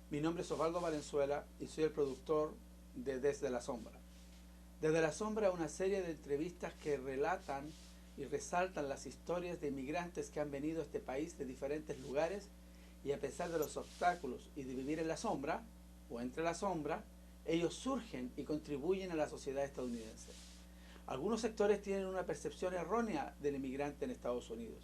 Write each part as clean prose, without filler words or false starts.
Mi nombre es Osvaldo Valenzuela y soy el productor de Desde la Sombra. Desde la Sombra es una serie de entrevistas que relatan y resaltan las historias de inmigrantes que han venido a este país de diferentes lugares y a pesar de los obstáculos y de vivir en la sombra o entre la sombra, ellos surgen y contribuyen a la sociedad estadounidense. Algunos sectores tienen una percepción errónea del inmigrante en Estados Unidos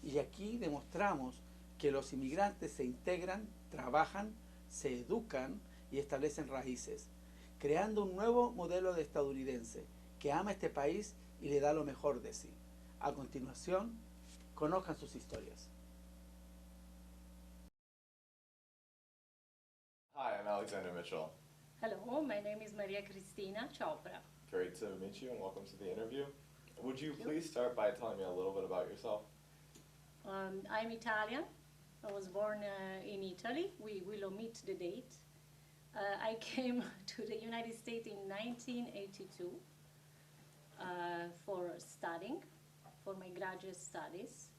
y aquí demostramos que los inmigrantes se integran, trabajan, se educan y establecen raíces, creando un nuevo modelo de estadounidense que ama este país y le da lo mejor de sí. A continuación, conozcan sus historias. Hi, I'm Alexander Mitchell. Hello, my name is Maria Cristina Chopra. Great to meet you and welcome to the interview. Would you please start by telling me a little bit about yourself? I'm Italian. I was born in Italy. We will omit the date. I came to the United States in 1982 for studying, for my graduate studies.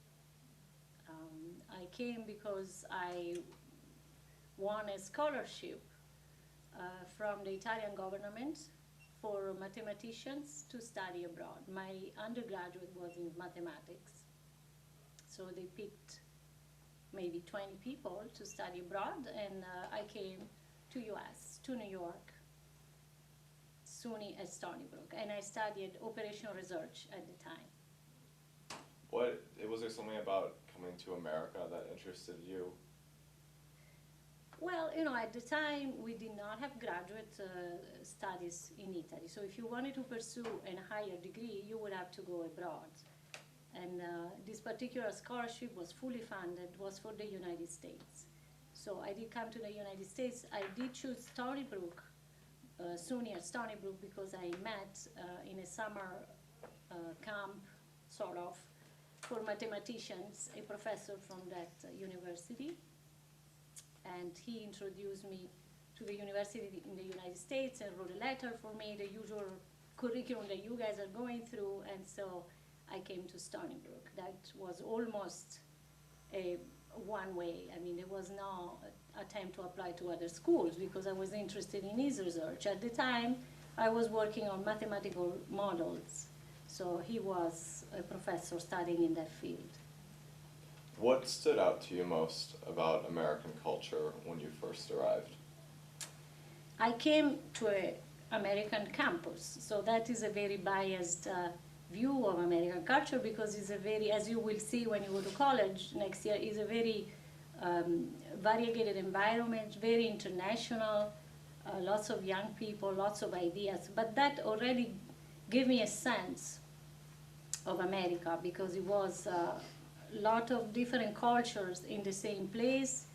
I came because I won a scholarship from the Italian government for mathematicians to study abroad. My undergraduate was in mathematics. So they picked maybe 20 people to study abroad, and I came to US, to New York, SUNY at Stony Brook, and I studied operational research at the time. Was there something about coming to America that interested you? Well, you know, at the time we did not have graduate studies in Italy. So if you wanted to pursue a higher degree, you would have to go abroad. And this particular scholarship was fully funded, was for the United States. So I did come to the United States. I did choose Stony Brook, SUNY at Stony Brook, because I met in a summer camp, sort of, for mathematicians, a professor from that university. And he introduced me to the university in the United States and wrote a letter for me, the usual curriculum that you guys are going through, and so I came to Stony Brook. That was almost a one way. I mean, there was no attempt to apply to other schools because I was interested in his research. At the time, I was working on mathematical models, so he was a professor studying in that field. What stood out to you most about American culture when you first arrived? I came to an American campus, so that is a very biased view of American culture because it's a very, as you will see when you go to college next year, is a very variegated environment, very international, lots of young people, lots of ideas. But that already gave me a sense of America because it was a lot of different cultures in the same place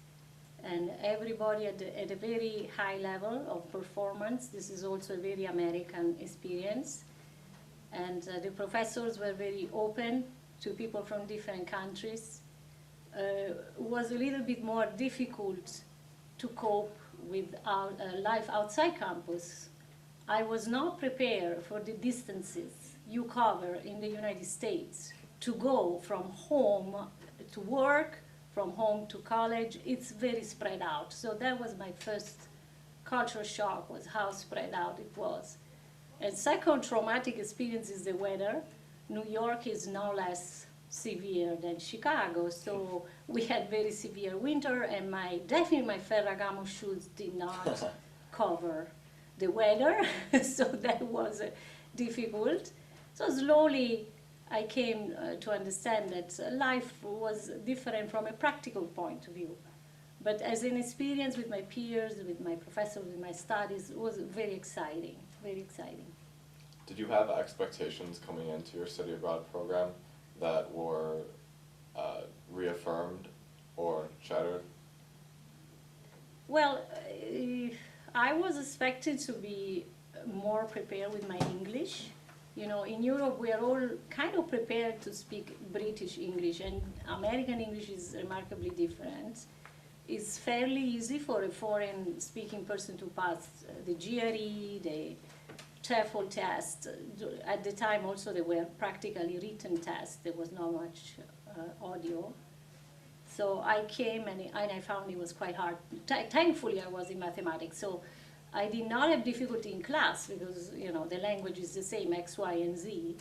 and everybody at a very high level of performance. This is also a very American experience. And the professors were very open to people from different countries. It was a little bit more difficult to cope with our life outside campus. I was not prepared for the distances you cover in the United States to go from home to work, from home to college. It's very spread out. So that was my first cultural shock, was how spread out it was. And second traumatic experience is the weather. New York is no less severe than Chicago, so we had very severe winter, and definitely my Ferragamo shoes did not cover the weather, so that was difficult. So slowly I came to understand that life was different from a practical point of view. But as an experience with my peers, with my professors, with my studies, it was very exciting, very exciting. Did you have expectations coming into your study abroad program that were reaffirmed or shattered? Well, I was expected to be more prepared with my English. You know, in Europe we are all kind of prepared to speak British English, and American English is remarkably different. It's fairly easy for a foreign speaking person to pass the GRE, the TOEFL test. At the time also there were practically written tests. There was not much audio. So I came and I found it was quite hard. Thankfully, I was in mathematics, so I did not have difficulty in class because the language is the same, X, Y, and Z.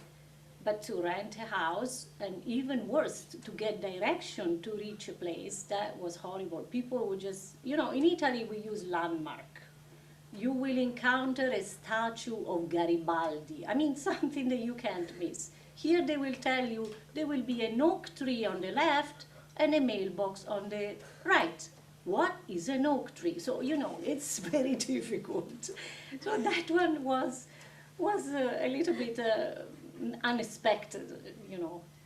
But to rent a house, and even worse, to get direction to reach a place, that was horrible. People would just, in Italy we use landmark. You will encounter a statue of Garibaldi. I mean, something that you can't miss. Here they will tell you there will be an oak tree on the left and a mailbox on the right. What is an oak tree? So, it's very difficult. So that one was a little bit unexpected,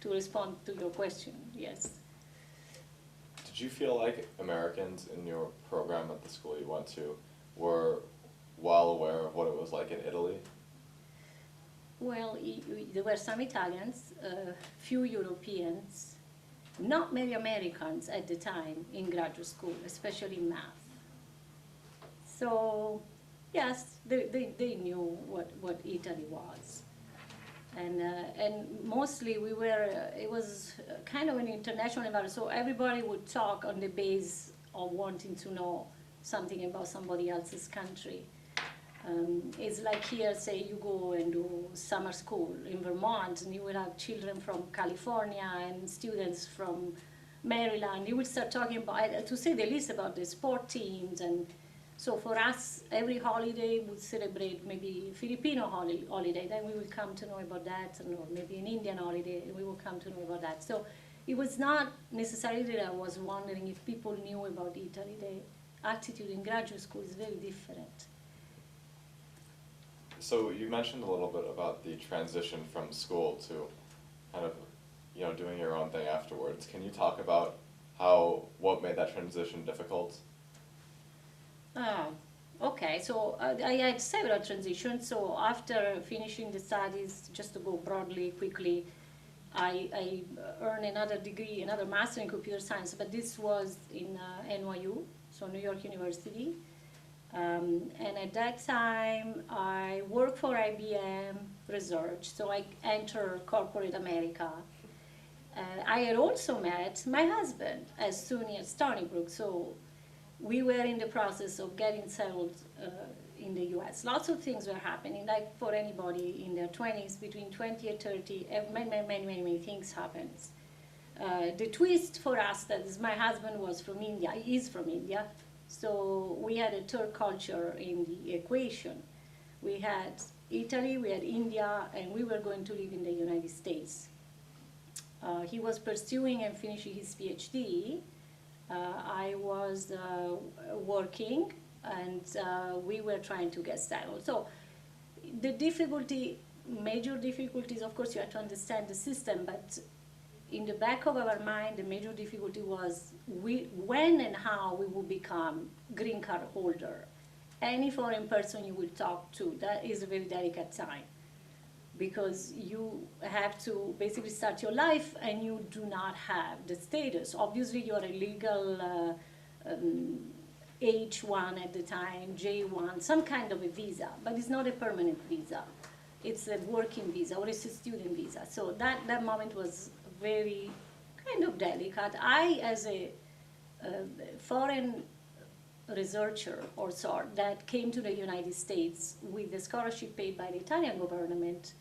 to respond to your question, yes. Did you feel like Americans in your program at the school you went to were well aware of what it was like in Italy? Well, there were some Italians, few Europeans, not many Americans at the time in graduate school, especially in math. So, yes, they knew what Italy was. And mostly it was kind of an international environment, so everybody would talk on the base of wanting to know something about somebody else's country. It's like here, say you go and do summer school in Vermont, and you will have children from California and students from Maryland. You will start talking about, to say the least, about the sport teams. And so for us, every holiday would celebrate maybe Filipino holiday, then we will come to know about that, or maybe an Indian holiday, and we will come to know about that. So it was not necessarily that I was wondering if people knew about Italy. The attitude in graduate school is very different. So you mentioned a little bit about the transition from school to kind of, doing your own thing afterwards. Can you talk about what made that transition difficult? Okay, so I had several transitions. So after finishing the studies, just to go broadly, quickly, I earned another degree, another master in computer science, but this was in NYU, so New York University. And at that time, I worked for IBM Research, so I entered corporate America. I had also met my husband as SUNY at Stony Brook, so we were in the process of getting settled in the US. Lots of things were happening, like for anybody in their 20s, between 20 and 30, many things happened. The twist for us that is my husband was from India, he is from India, so we had a third culture in the equation. We had Italy, we had India, and we were going to live in the United States. He was pursuing and finishing his PhD. I was working, and we were trying to get settled. So the major difficulties, of course, you have to understand the system, but in the back of our mind, the major difficulty was when and how we will become green card holder. Any foreign person you will talk to, that is a very delicate time, because you have to basically start your life and you do not have the status. Obviously, you're a legal H1 at the time, J1, some kind of a visa, but it's not a permanent visa. It's a working visa or it's a student visa. So that moment was very kind of delicate. I, as a foreign researcher or sort that came to the United States with the scholarship paid by the Italian government,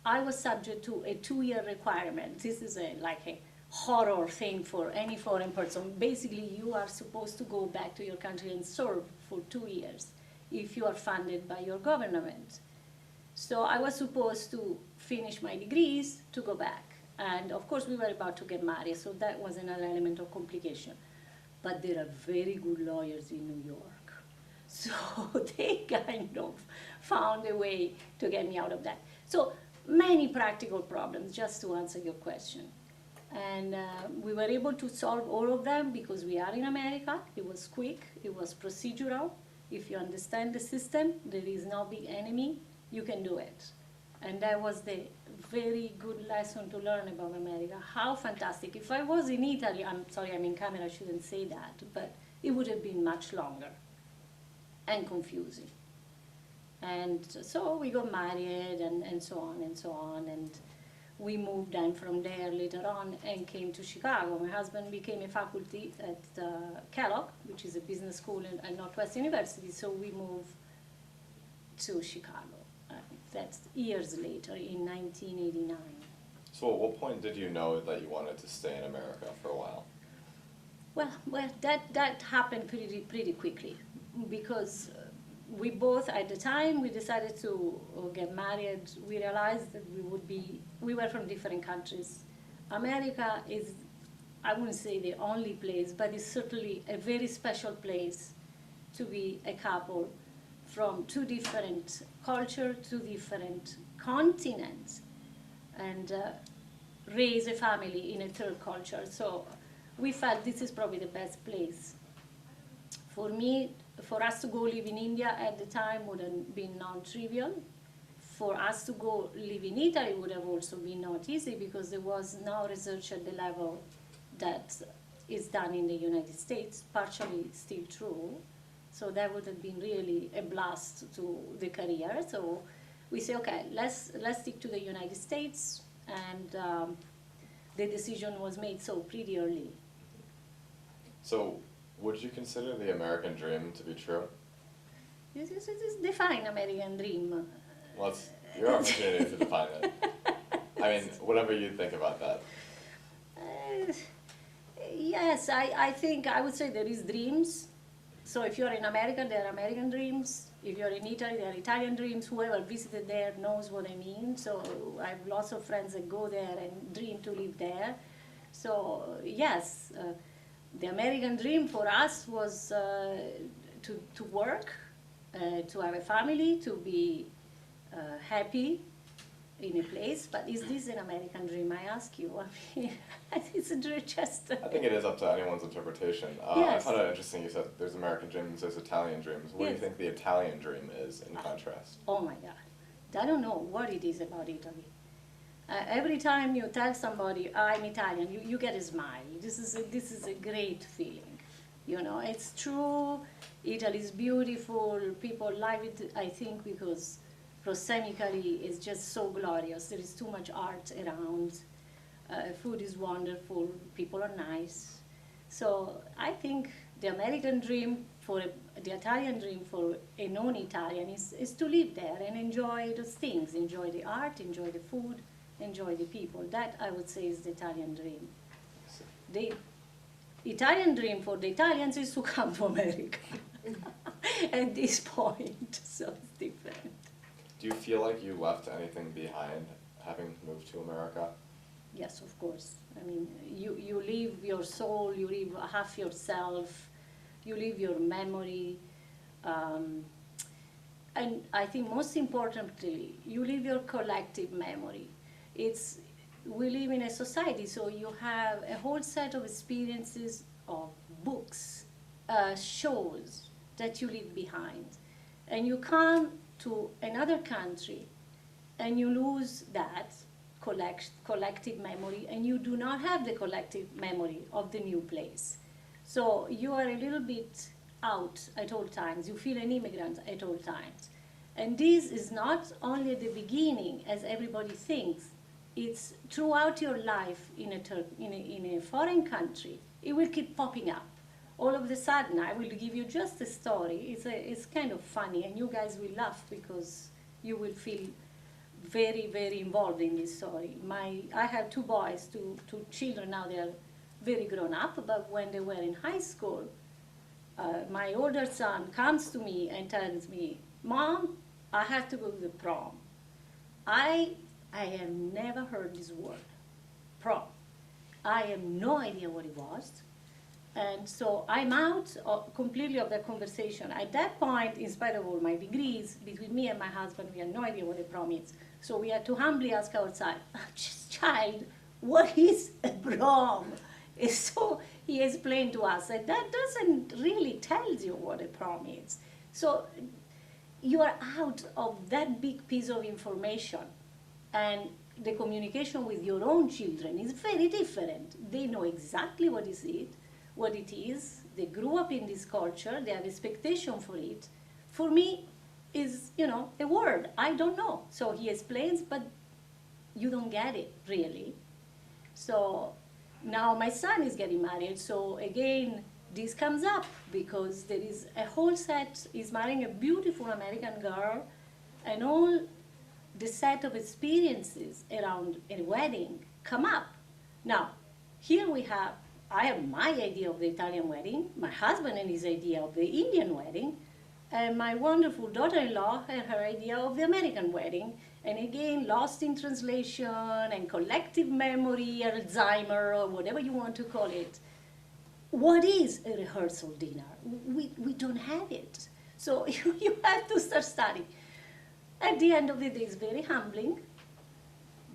I was subject to a 2-year requirement. This is like a horror thing for any foreign person. Basically, you are supposed to go back to your country and serve for 2 years if you are funded by your government. So I was supposed to finish my degrees to go back. And of course, we were about to get married, so that was another element of complication. But there are very good lawyers in New York. So they kind of found a way to get me out of that. So many practical problems, just to answer your question. And we were able to solve all of them because we are in America. It was quick, it was procedural. If you understand the system, there is no big enemy, you can do it. And that was the very good lesson to learn about America. How fantastic. If I was in Italy, I'm sorry, I'm in camera, I shouldn't say that, but it would have been much longer and confusing. And so we got married and so on and so on. And we moved then from there later on and came to Chicago. My husband became a faculty at Kellogg, which is a business school at Northwestern University, so we moved to Chicago. That's years later, in 1989. So at what point did you know that you wanted to stay in America for a while? Well, that happened pretty quickly, because we both, at the time we decided to get married, we realized that we were from different countries. America is, I wouldn't say the only place, but it's certainly a very special place to be a couple from two different cultures, two different continents, and raise a family in a third culture. So we felt this is probably the best place. For me, for us to go live in India at the time would have been non-trivial. For us to go live in Italy would have also been not easy, because there was no research at the level that is done in the United States, partially still true. So that would have been really a blast to the career. So we say, okay, let's stick to the United States, and the decision was made so pretty early. So would you consider the American dream to be true? This is define American dream. Well, it's your opportunity to define it. I mean, whatever you think about that. Yes, I think I would say there is dreams. So if you're in America, there are American dreams. If you're in Italy, there are Italian dreams. Whoever visited there knows what I mean. So I have lots of friends that go there and dream to live there. So yes, the American dream for us was to work, to have a family, to be happy in a place. But is this an American dream, I ask you? I mean, it's just... I think it is up to anyone's interpretation. Yes. I found it interesting you said there's American dreams, there's Italian dreams. What do you think the Italian dream is in contrast? Oh my God. I don't know what it is about Italy. Every time you tell somebody, I'm Italian, you get a smile. This is a great feeling. You know, it's true, Italy is beautiful, people like it, I think, because prosemically is just so glorious. There is too much art around. Food is wonderful. People are nice. So I think the American dream the Italian dream for a non-Italian is to live there and enjoy those things. Enjoy the art, enjoy the food, enjoy the people. That, I would say, is the Italian dream. The Italian dream for the Italians is to come to America at this point. So it's different. Do you feel like you left anything behind having moved to America? Yes, of course. I mean, you leave your soul, you leave half yourself, you leave your memory, and I think most importantly, you leave your collective memory. We live in a society, so you have a whole set of experiences, of books, shows that you leave behind. And you come to another country and you lose that collective memory, and you do not have the collective memory of the new place. So you are a little bit out at all times. You feel an immigrant at all times. And this is not only at the beginning, as everybody thinks. It's throughout your life in a foreign country. It will keep popping up. All of a sudden, I will give you just a story. It's kind of funny, and you guys will laugh because you will feel very, very involved in this story. I have two boys, two children now. They are very grown up, but when they were in high school, my older son comes to me and tells me, "Mom, I have to go to the prom." I have never heard this word, prom. I have no idea what it was. And so I'm out completely of that conversation. At that point, in spite of all my degrees, between me and my husband, we had no idea what a prom is. So we had to humbly ask outside, "Child, what is a prom?" And so he explained to us that that doesn't really tell you what a prom is. So you are out of that big piece of information, and the communication with your own children is very different. They know exactly what it is. They grew up in this culture. They have expectation for it. For me, is a word I don't know. So he explains, but you don't get it really. So now my son is getting married, so again, this comes up because there is a whole set, is marrying a beautiful American girl, and all the set of experiences around a wedding come up. Now, here I have my idea of the Italian wedding, my husband and his idea of the Indian wedding, and my wonderful daughter-in-law and her idea of the American wedding. And again, lost in translation and collective memory, Alzheimer, or whatever you want to call it. What is a rehearsal dinner? We don't have it. So you have to start studying. At the end of the day, it's very humbling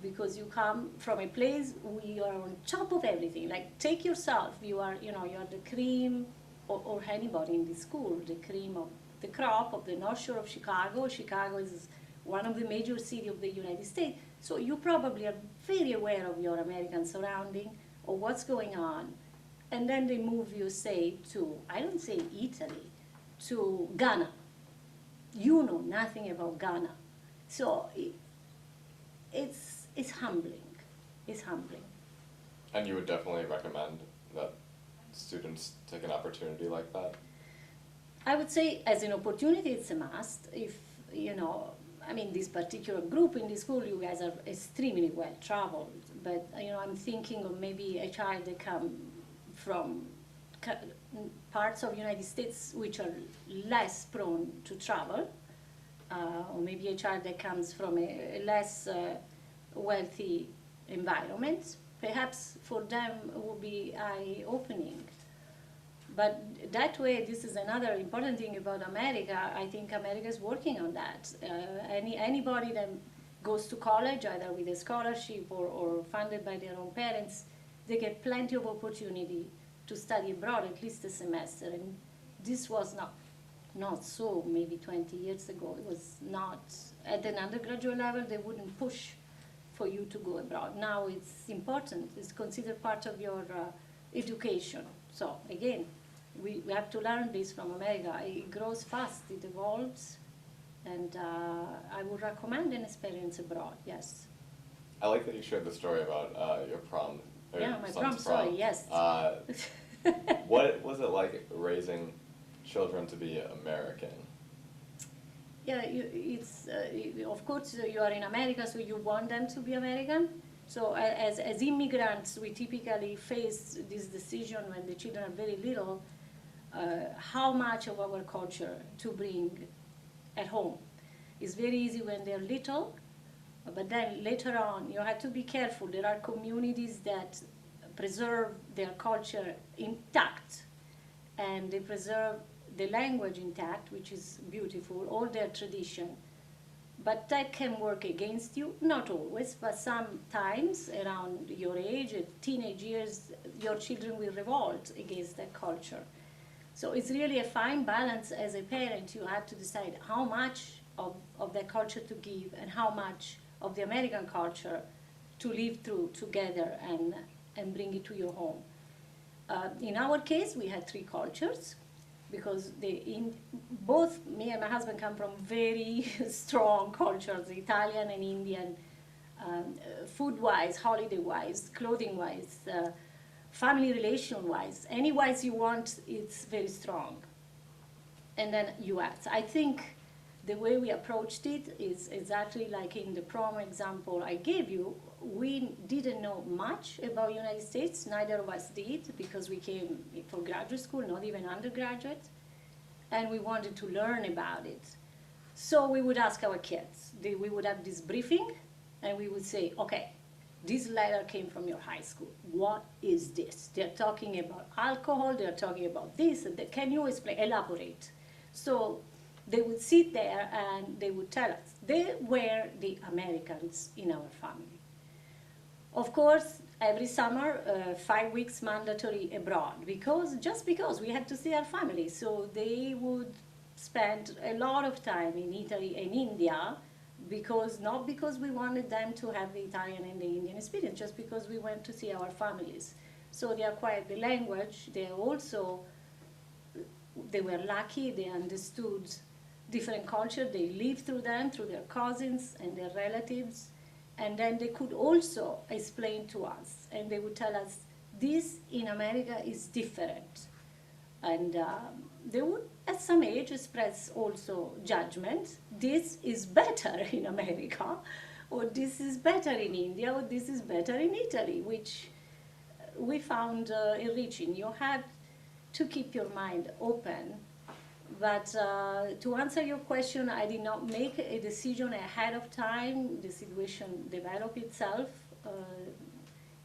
because you come from a place where you are on top of everything. Like, take yourself, you are the cream, or anybody in the school, the cream of the crop of the North Shore of Chicago. Chicago is one of the major cities of the United States. So you probably are very aware of your American surrounding, or what's going on. And then they move you, say, to, I don't say Italy, to Ghana. You know nothing about Ghana. So it's humbling. It's humbling. And you would definitely recommend that students take an opportunity like that? I would say as an opportunity, it's a must. If, this particular group in the school, you guys are extremely well traveled. But, I'm thinking of maybe a child that come from parts of the United States which are less prone to travel, or maybe a child that comes from a less wealthy environment. Perhaps for them it will be eye-opening. But that way, this is another important thing about America. I think America is working on that. Anybody that goes to college, either with a scholarship or funded by their own parents, they get plenty of opportunity to study abroad, at least a semester. And this was not so maybe 20 years ago. It was not, at an undergraduate level, they wouldn't push for you to go abroad. Now it's important. It's considered part of your education. So again, we have to learn this from America. It grows fast, it evolves, and I would recommend an experience abroad, yes. I like that you shared the story about your prom. Yeah, my prom story, yes. What was it like raising children to be American? Yeah, of course you are in America, so you want them to be American. So as immigrants, we typically face this decision when the children are very little, how much of our culture to bring at home. It's very easy when they're little, but then later on, you have to be careful. There are communities that preserve their culture intact, and they preserve the language intact, which is beautiful, all their tradition. But that can work against you, not always, but sometimes around your age, at teenage years, your children will revolt against that culture. So it's really a fine balance as a parent. You have to decide how much of that culture to give and how much of the American culture to live through together and bring it to your home. In our case, we had 3 cultures, because both me and my husband come from very strong cultures, Italian and Indian, food-wise, holiday-wise, clothing-wise, family relation-wise. Any wise you want, it's very strong. And then US. I think the way we approached it is exactly like in the prom example I gave you. We didn't know much about United States, neither of us did, because we came for graduate school, not even undergraduate, and we wanted to learn about it. So we would ask our kids, we would have this briefing, and we would say, okay, this letter came from your high school. What is this? They're talking about alcohol, they're talking about this, and that. Can you explain, elaborate? So they would sit there and they would tell us. They were the Americans in our family. Of course, every summer, 5 weeks mandatory abroad, just because we had to see our family. So they would spend a lot of time in Italy and India, not because we wanted them to have the Italian and the Indian experience, just because we went to see our families. So they acquired the language. They were lucky. They understood different culture. They lived through them, through their cousins and their relatives. And then they could also explain to us, and they would tell us, this in America is different. And they would, at some age, express also judgment. This is better in America, or this is better in India, or this is better in Italy, which we found enriching. You have to keep your mind open. But to answer your question, I did not make a decision ahead of time. The situation developed itself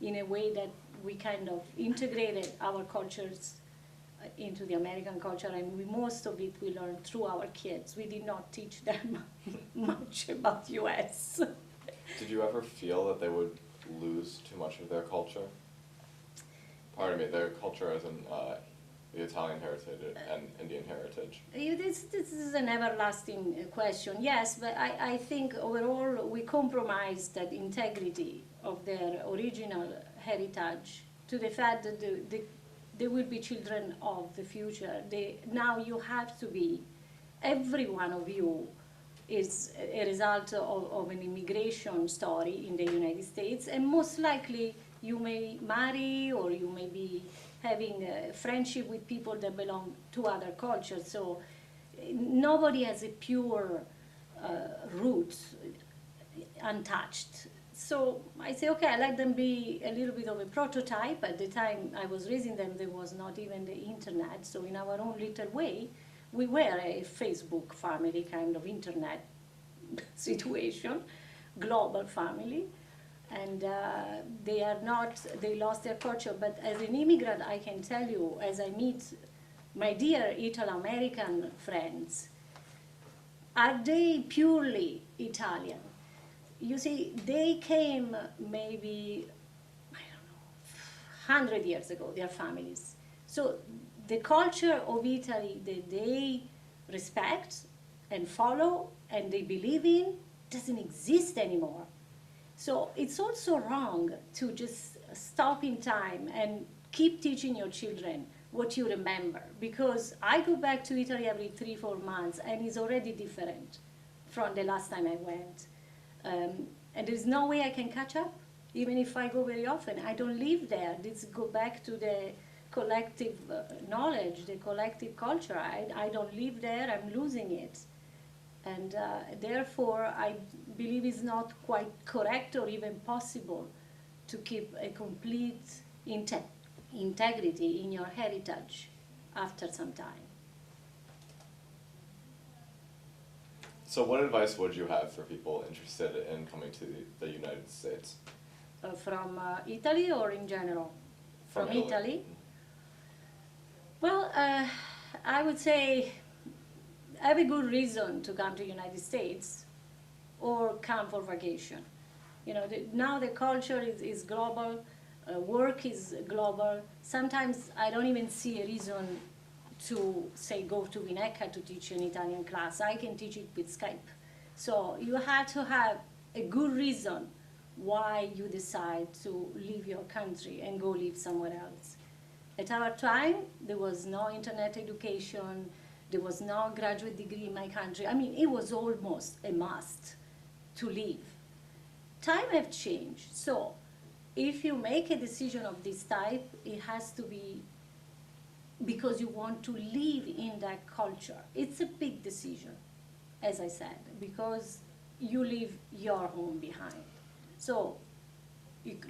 in a way that we kind of integrated our cultures into the American culture, and most of it we learned through our kids. We did not teach them much about US. Did you ever feel that they would lose too much of their culture? Pardon me, their culture as in the Italian heritage and Indian heritage? This is an everlasting question, yes, but I think overall we compromised that integrity of their original heritage to the fact that they will be children of the future. Now you have to be, every one of you is a result of an immigration story in the United States, and most likely you may marry or you may be having a friendship with people that belong to other cultures. So nobody has a pure root untouched. So I say, okay, I let them be a little bit of a prototype. At the time I was raising them, there was not even the internet. So in our own little way, we were a Facebook family, kind of internet situation, global family. And they lost their culture. But as an immigrant, I can tell you, as I meet my dear Italo-American friends, are they purely Italian? You see, they came maybe, I don't know, 100 years ago, their families. So the culture of Italy that they respect and follow and they believe in doesn't exist anymore. So it's also wrong to just stop in time and keep teaching your children what you remember, because I go back to Italy every 3-4 months and it's already different from the last time I went. And there's no way I can catch up, even if I go very often. I don't live there. Let's go back to the collective knowledge, the collective culture. I don't live there, I'm losing it. And therefore, I believe it's not quite correct or even possible to keep a complete integrity in your heritage after some time. So what advice would you have for people interested in coming to the United States? From Italy or in general? From Italy? Well, I would say have a good reason to come to the United States or come for vacation. You know, now the culture is global, work is global. Sometimes I don't even see a reason to, say, go to Winnetka to teach an Italian class. I can teach it with Skype. So you have to have a good reason why you decide to leave your country and go live somewhere else. At our time, there was no internet education, there was no graduate degree in my country. I mean, it was almost a must to leave. Time have changed, so if you make a decision of this type, it has to be because you want to live in that culture. It's a big decision, as I said, because you leave your home behind. So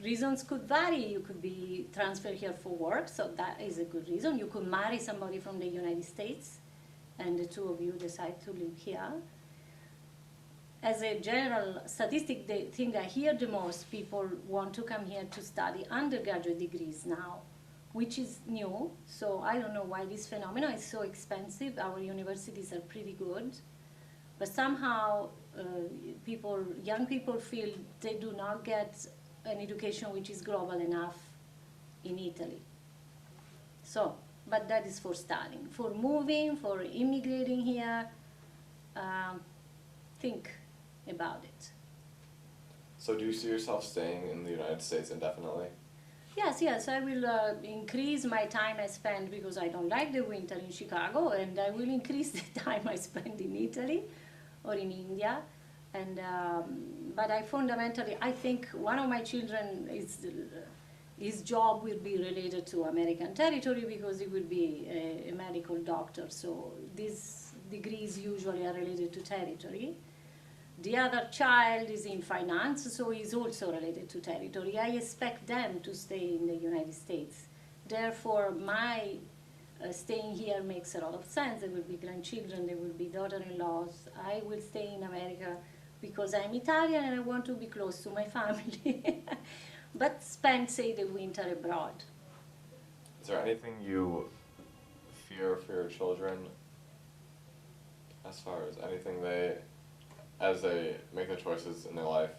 reasons could vary. You could be transferred here for work, so that is a good reason. You could marry somebody from the United States, and the two of you decide to live here. As a general statistic, the thing I hear the most, people want to come here to study undergraduate degrees now, which is new. So I don't know why this phenomenon is so expensive. Our universities are pretty good. But somehow young people feel they do not get an education which is global enough in Italy. So, but that is for studying. For moving, for immigrating here, think about it. So do you see yourself staying in the United States indefinitely? Yes, I will increase my time I spend, because I don't like the winter in Chicago, and I will increase the time I spend in Italy or in India. And but I think one of my children is his job will be related to American territory because he will be a medical doctor. So these degrees usually are related to territory. The other child is in finance, so he's also related to territory. I expect them to stay in the United States. Therefore, my staying here makes a lot of sense. There will be grandchildren, there will be daughter-in-laws. I will stay in America because I'm Italian and I want to be close to my family. But spend, say, the winter abroad. Is there anything you fear for your children as far as anything as they make their choices in their life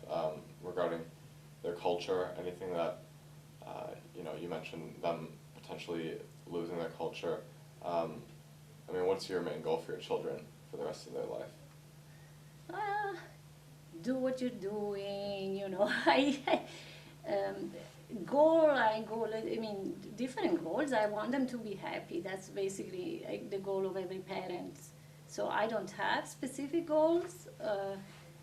regarding their culture, anything that, you mentioned them potentially losing their culture. What's your main goal for your children for the rest of their life? Do what you're doing, different goals. I want them to be happy. That's basically the goal of every parent. So I don't have specific goals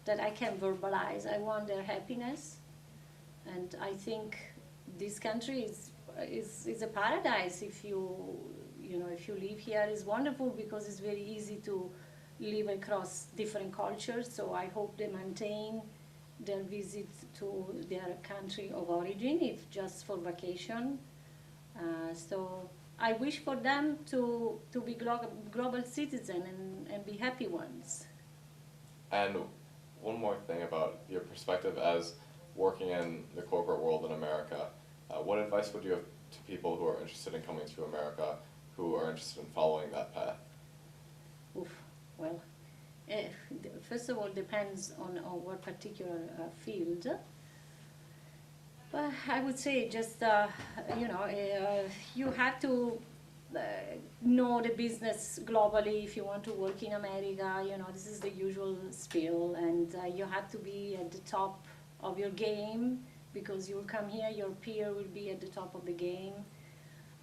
that I can verbalize. I want their happiness, and I think this country is a paradise. If you live here, it's wonderful because it's very easy to live across different cultures. So I hope they maintain their visit to their country of origin, if just for vacation. So I wish for them to be global citizens and be happy ones. And one more thing about your perspective as working in the corporate world in America, what advice would you have to people who are interested in coming to America, who are interested in following that path? Well, first of all, depends on what particular field. But I would say just, you have to know the business globally if you want to work in America. This is the usual spiel, and you have to be at the top of your game because you will come here, your peer will be at the top of the game,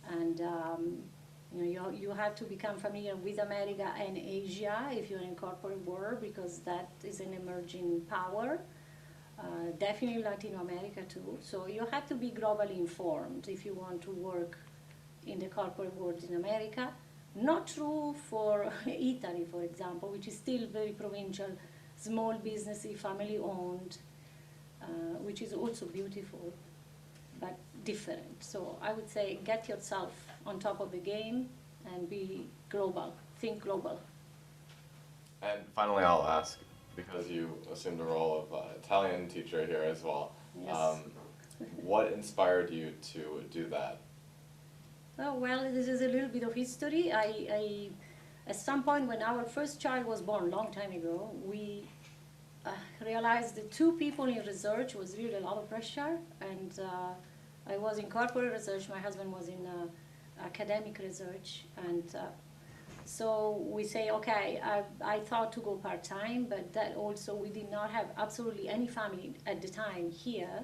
and you have to become familiar with America and Asia if you're in corporate world because that is an emerging power. Definitely Latin America too. So you have to be globally informed if you want to work in the corporate world in America. Not true for Italy, for example, which is still very provincial, small businessy, family owned, which is also beautiful, but different. So I would say get yourself on top of the game and be global, think global. And finally I'll ask, because you assumed the role of Italian teacher here as well, Yes. What inspired you to do that? Oh, well, this is a little bit of history. I at some point when our first child was born, long time ago, we realized that two people in research was really a lot of pressure, and I was in corporate research, my husband was in academic research, and so we say, okay, I thought to go part-time, but that also we did not have absolutely any family at the time here.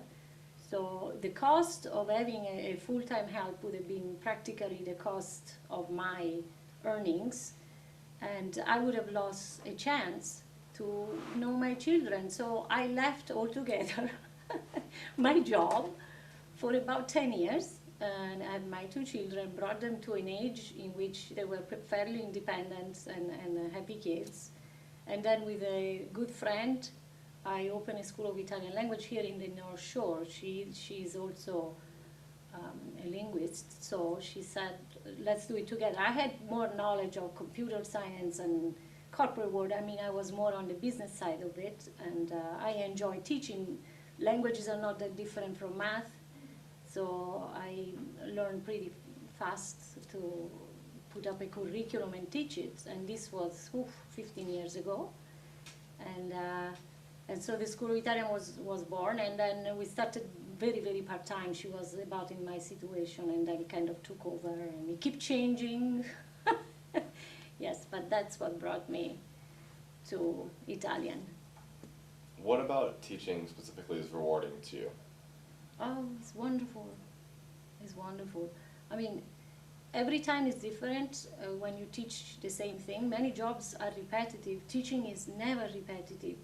So the cost of having a full-time help would have been practically the cost of my earnings, and I would have lost a chance to know my children. So I left altogether my job for about 10 years, and I had my two children, brought them to an age in which they were fairly independent and happy kids. And then with a good friend, I opened a school of Italian language here in the North Shore. She's also a linguist, so she said, let's do it together. I had more knowledge of computer science and corporate world. I was more on the business side of it, and I enjoy teaching. Languages are not that different from math, so I learned pretty fast to put up a curriculum and teach it, and this was 15 years ago. And so the School of Italian was born, and then we started very, very part-time. She was about in my situation, and then it kind of took over, and it kept changing. Yes, but that's what brought me to Italian. What about teaching specifically is rewarding to you? Oh, it's wonderful. It's wonderful. Every time is different when you teach the same thing. Many jobs are repetitive. Teaching is never repetitive.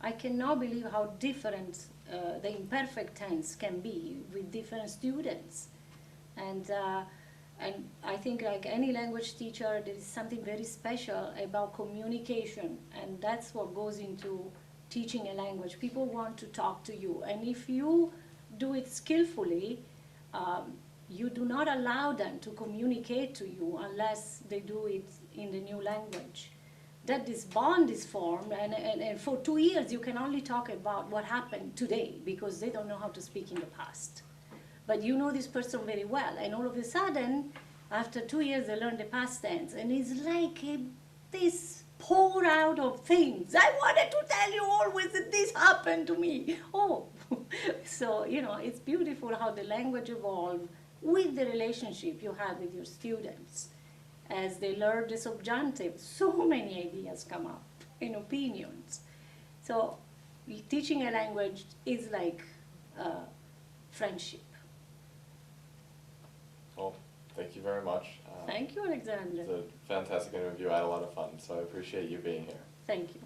I cannot believe how different the imperfect tense can be with different students. And I think, like any language teacher, there is something very special about communication, and that's what goes into teaching a language. People want to talk to you, and if you do it skillfully, you do not allow them to communicate to you unless they do it in the new language. That this bond is formed, and for 2 years you can only talk about what happened today because they don't know how to speak in the past. But you know this person very well, and all of a sudden, after 2 years, they learn the past tense, and it's like this pour out of things. I wanted to tell you always that this happened to me. Oh, so, you know, it's beautiful how the language evolves with the relationship you have with your students. As they learn the subjunctive, so many ideas come up and opinions. So teaching a language is like friendship. Well, thank you very much. Thank you, Alexandra. It's a fantastic interview. I had a lot of fun, so I appreciate you being here. Thank you.